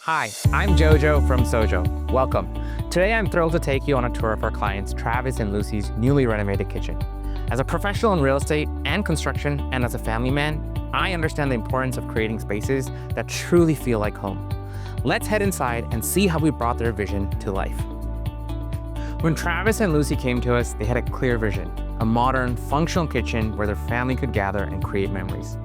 Hi, I'm Jojo from SOJO. Welcome. Today I'm thrilled to take you on a tour of our clients Travis and Lucy's newly renovated kitchen. As a professional in real estate and construction, and as a family man, I understand the importance of creating spaces that truly feel like home. Let's head inside and see how we brought their vision to life. When Travis and Lucy came to us, they had a clear vision, a modern, functional kitchen where their family could gather and create memories.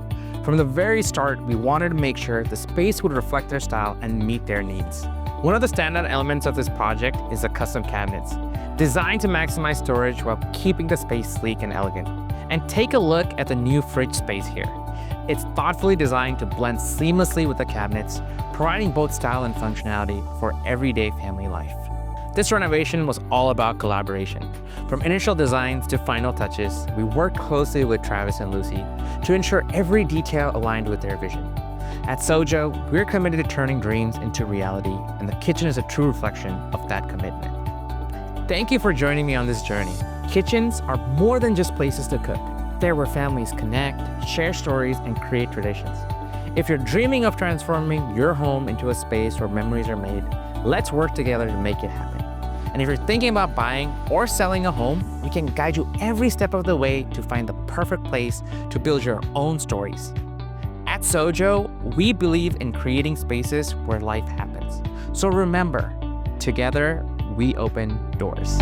From the very start, we wanted to make sure the space would reflect their style and meet their needs. One of the standout elements of this project is the custom cabinets, designed to maximize storage while keeping the space sleek and elegant. And take a look at the new fridge space here. It's thoughtfully designed to blend seamlessly with the cabinets, providing both style and functionality for everyday family life. This renovation was all about collaboration. From initial designs to final touches, we worked closely with Travis and Lucy to ensure every detail aligned with their vision. At SOJO, we're committed to turning dreams into reality, and the kitchen is a true reflection of that commitment. Thank you for joining me on this journey. Kitchens are more than just places to cook. They're where families connect, share stories, and create traditions. If you're dreaming of transforming your home into a space where memories are made, let's work together to make it happen. And if you're thinking about buying or selling a home, we can guide you every step of the way to find the perfect place to build your own stories. At SOJO, we believe in creating spaces where life happens. So remember, together we open doors.